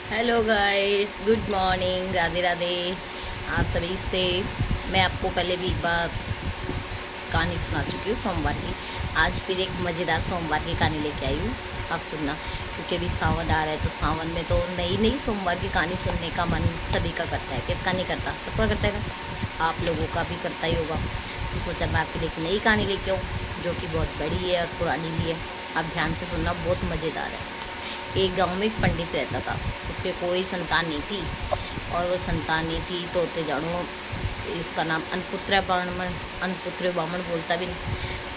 Hello guys, good morning, Radhe Radhe आप सभी से। मैं आपको पहले भी एक बार कहानी सुना चुकी हूँ सोमवार की। आज फिर एक मज़ेदार सोमवार की कहानी लेके आई हूँ, आप सुनना। क्योंकि अभी सावन आ रहा है तो सावन में तो नई नई सोमवार की कहानी सुनने का मन सभी का करता है। किसका नहीं करता? सबका करता है ना। आप लोगों का भी करता ही होगा। तो सोचा मैं आपके लिए एक नई कहानी लेके आऊँ जो कि बहुत बड़ी है और पुरानी भी है। आप ध्यान से सुनना, बहुत मज़ेदार है। एक गांव में एक पंडित रहता था। उसके कोई संतान नहीं थी और वो संतान नहीं थी तो होते जानो इसका नाम अनपुत्र ब्राह्मण बोलता भी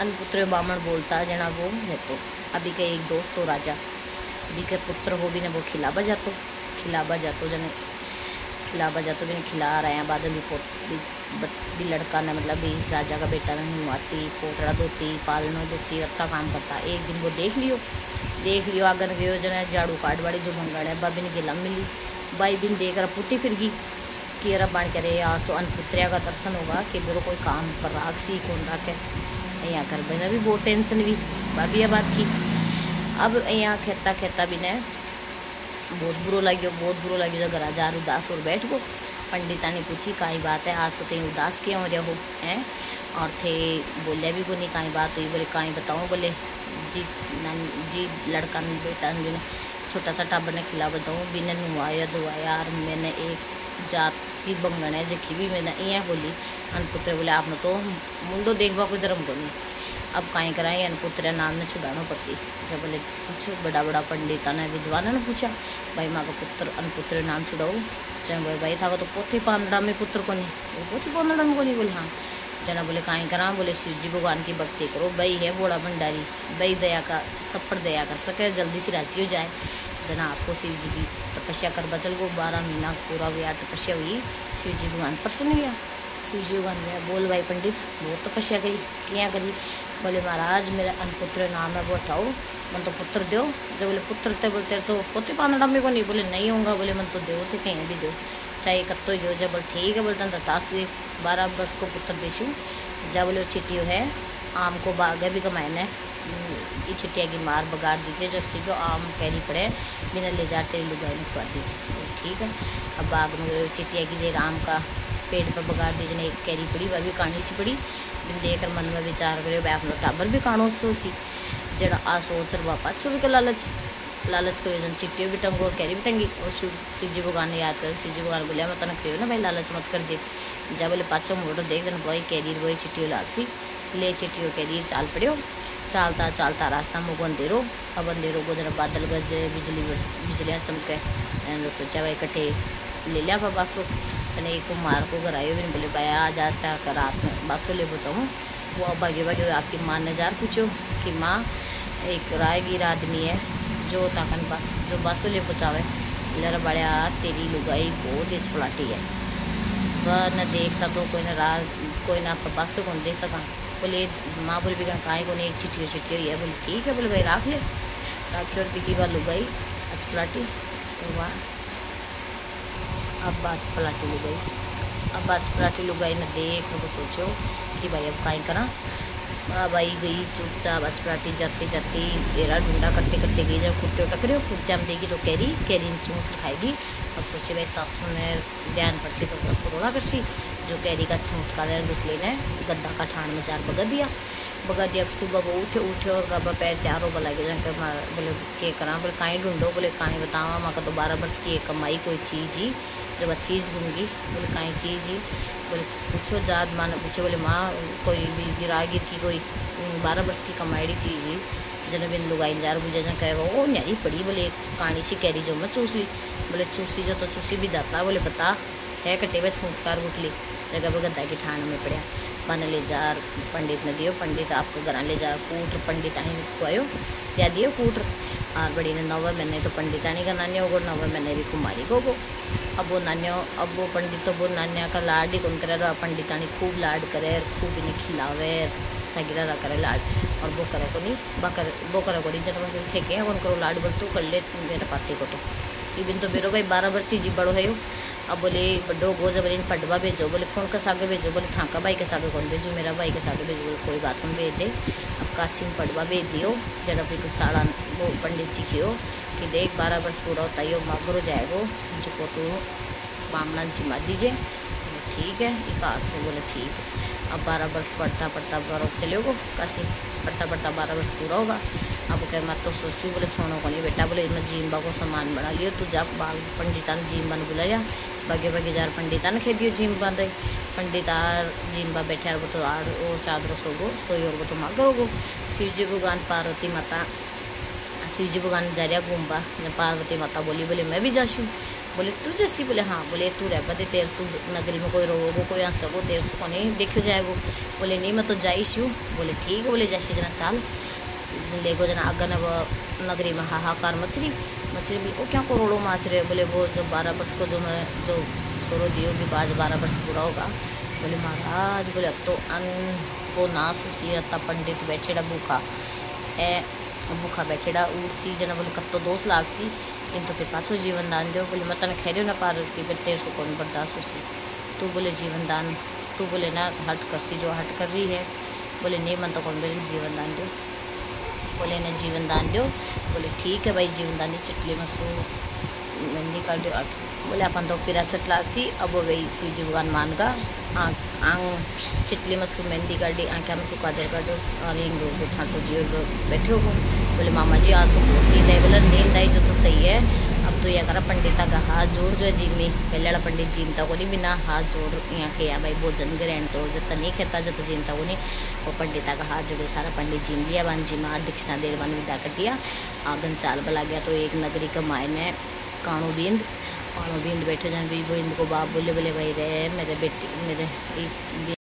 अनपुत्र ब्राह्मण बोलता जना वो है। तो अभी के एक दोस्त हो राजा, अभी के पुत्र हो भी ने वो खिलाबा जातो जने खिलाबा जातो भी ने खिला रहे हैं। बाद में भी लड़का ने मतलब भी राजा का बेटा ने नुआती पोतड़ा धोती पालनो धोती रत्ता काम करता। एक दिन वो देख लियो आगन गयो जने झाड़ू काट वाली जो भंगड़ है बाबी ने गिला मिली। बाई बिन देख रहा पुटी फिर गई कि अरे बन करे आज तो अनपुत्रिया का दर्शन होगा कि बुरो कोई काम पर राग सी कौन रखे। यहाँ कर बना भी बहुत टेंशन भी भाभी बात की। अब यहाँ खेता खेता भी ने बहुत बुरो लगे जो घर हजार उदास और बैठ गो। पंडिता ने पूछी काई बात है, आज तो तें उदास क्यों हो रहे हो हैं? और थे बोलिया भी को नहीं काई बात हुई। बोले काई बताऊँ? बोले जी लड़का ने बेटा ने छोटा सा टाबर ने खिला बजाऊँ बिना नुआया धुआया और मैंने एक जात की बंगन है जखी भी मैंने यहाँ बोली। अनपुत्र बोले आपने तो मुंडो देखवा कोई धर्म को नहीं। अब कहीं कराए अनपुत्र नाम ने छुड़ाना पड़ती। जब बोले पूछो बड़ा बड़ा पंडिता ने विद्वान ने पूछा भाई माँ का पुत्र अनपुत्र नाम छुड़ाओ। चाहे भाई था तो पोथी पांडा में पुत्र को नहीं, वो पोथी पांडा में को नहीं। बोले हाँ। जना बोले काहीं करा? बोले शिव जी भगवान की भक्ति करो, भाई है बोड़ा भंडारी, भाई दया का सब पर दया कर सके, जल्दी से राजी हो जाए। जना आपको शिव जी की तपस्या कर बचल को 12 महीना पूरा हुआ तपस्या हुई, शिव जी भगवान प्रसन्न गया। शिव जी भगवान गया बोल भाई पंडित बहुत तपस्या करी क्या करी? बोले महाराज मेरा अनपुत्र नाम है वो हटाओ, मन तो पुत्र दो। जब बोले पुत्र थे बोलते तो पोते पाना मेरे को नहीं। बोले नहीं होगा। बोले मन तो दो थे कहीं भी दो चाहे कत्तो जो जब बोले ठीक है। बोलता ताश 12 वर्ष को पुत्र देशू। जब बोले चिट्ठी है आम को बाग भी कमाए ने ये चिट्टिया की मार बगाड़ दीजिए जो सी को आम कैरी पड़े बिना ले जा तेरी लुगाई में खुआ दीजिए। ठीक है। अब बाग में चिट्टिया की देर आम का पेड़ पर बगाड़ दीजिए ने एक कैरी पड़ी, वह भी कहानी सी पड़ी। देख मन में विचार करे अपना टाबर भी कानो सोसी जरा आ सोच रहा पाछो भी लालच करो जन चिट्टियों भी टंगो और कैरी भी टंगी। और शिव जी भगवान ने याद कर शिव जी भगवान बोलिया मत न करियो ना भाई लालच मत कर जे। जब बोले पाछो मोटर देख जन वही कैरी वही चिट्टियों लालसी ले चिट्टियों कैरी चाल पड़ियो। चालता चालता रास्ता में अंधेरो। अब अंधेरो को जरा बादल गज बिजलियाँ चमके सोचा भाई कट्ठे ले लिया बासो मैंने एक कुमार को घर आयो भी बोले भाई आज तक रात में बासो ले पहुँचाऊँ। वो अब भागे भागे आपकी माँ ने जार पूछो कि माँ एक राहगीर आदमी है जो ताकन पास जो बासो ले पहुँचावे। लड़ बड़ा तेरी लुगाई बहुत ही छपलाटी है, वह न देखता तो कोई ना बासो कौन दे सका। बोले माँ बोले भी कहीं को नहीं एक चिट्ठी हुई है। बोले ठीक है। बोले भाई राख ले राखी और दिखी बात लुगाई छपलाटी। तो वाह अब बात पलाटी लुगाई अब बात पलाटी लुगाई ने देख वो सोचो कि भाई अब काई करा। भाई गई चुपचाप अचपराटी जाती जाती एरा ढूंढा करते करते गई। जब कुत्ते टकरे कुत्ते हम देगी तो कैरी चूस खाएगी। अब सोचे भाई सासू ने ध्यान पड़सी तो सासू रोड़ा करसी जो कैरी का छमुटका रुकले ने गद्दा का ठाण में चार बगा दिया। अब सुबह वो उठे और गब्बा पैर चारों बला गए बोले के करा? बोले काई ढूंढो? बोले काई बतावा माँ का तो 12 वर्ष की एक कमाई कोई चीज़ ही जब चीज़ घूमगी। बोले काई चीज़ ही? बोले पूछो जात माँ ने पूछो। बोले माँ कोई भी राहगीर की कोई 12 वर्ष की कमाईडी चीज़ ही जन बिन लुगाई जार बुझे जन कहे वो न्यारी पड़ी। बोले कहानी सी कैरी जो मैं चूस ली। बोले चूसी जो तो चूसी भी दाता। बोले बता है कटे बच मुटकार उठ ली जगह गद्दा की ठाण में पड़ा। बन ले जार पंडित ने दियो। पंडित आपको घर ले जा कूट पंडित आई को आयो क्या दियो कूट। और बड़ी ने 9 महीने तो पंडितानी का नान्या होगो 9 महीने भी कुमारी को अब वो पंडित तो वो नान्या का लाड ही कौन करे पंडितानी खूब लाड करे खूब इन्हें खिलावे सगिरा रहा करे लाड। और वो करे को नहीं वो करे को नहीं जब थे के कौन करो लाड बोल तू कर ले मेरे पाते को तो इबिन तो मेरे भाई 12 वर्ष जी बड़ो है। अब बोले बड्डो गो जब बोले पढ़वा भेजो। बोले कौन का सागे भेजो? बोले ठाका भाई के सागे कौन भेजो? मेरा भाई के सागे भेजो। बोले कोई बात नहीं भेज दे। अब कासिम पढ़वा भेज दियो जरा भी कुछ साड़ा वो पंडित जी खियो कि देख 12 वर्ष पूरा होता है मागरो जाएगो जो तू मामला जिम्मा दीजिए। बोले ठीक है इकास से। बोले ठीक है। अब 12 वर्ष पढ़ता पढ़ता 12 चलेगो कैसे पढ़ता पढ़ता 12 वर्ष पूरा होगा। अब कह मैं तो सोचूँ बोले सोनो को नहीं बेटा, बोले मैं जिम्बा को सामान बना लियो तू जा बाल पंडितान जिम्बन बुलाया बगे बगे जार पंडितान खेदियो जिम बन रही पंडितार जिम्बा बैठे वो तो आड़ और चादर सोगो सोई और वो तो मांगो होगो। शिव जी भगवान पार्वती माता शिव जी भगवान जा रहा घूमबा। पार्वती माता बोली बोले मैं भी जाशू। बोले तू जैसी। बोले हाँ। बोले तू रह बदे 1300 नगरी में कोई रोगो कोई हंसगो 1300 को नहीं देखो जाएगो। बोले नहीं मैं तो जाइश हूँ। बोले ठीक है। बोले जैसे जना चाल लेगो जना अगन नगरी में हाहाकार मछली मछली। बोले वो क्या करोड़ों माच रहे। बोले वो जो 12 वर्ष को जो मैं जो छोरो दियो भी आज 12 वर्ष पूरा होगा। बोले महाराज बोले अब तो अन वो नास उसी रत्ता पंडित बैठेड़ा भूखा भूखा बैठेड़ा उसी जना। बोले कब तो 2 लाख सी इन तो पाछो जीवन दान दो। बोले मैं तने खेरियो ना पार्वती 1300 को बर्दाश्त उसी तू बोले जीवन दान तू बोले ना हट कर सी जो हट कर रही है। बोले नहीं मन तो कौन बोले जीवन दान दो। बोले ना जीवन दान दो। बोले ठीक है भाई जीवन दान दी चिटली मसू मेहंदी कर दो। बोले अपन तो 63 लाख सी अब वही शिव जी भगवान मान का आंग चिटली मसू मेहंदी कर दी आँखें में काजल कर दो रिंग को छाटो दियो बैठे हो। बोले मामा जी आज तो बहुत नींद आई। बोले नींद आई जो तो सही है अब तो यह करा पंडिता का हाथ जोड़ जो है जी में पहले वाला पंडित जीनता को नहीं बिना हाथ जोड़ यहाँ के यहाँ भाई भोजन ग्रहण तो जितना नहीं खाता जितना जीनता को नहीं वो पंडिता का हाथ जोड़े सारा पंडित जीन लिया वन जी माँ दीक्षिणा देर वन विदा कर दिया। आगन चाल बला गया तो एक नगरी का मायने काणू बिंद बैठे जाए भी बिंद को बाप बोले बोले भाई रे मेरे बेटी मेरे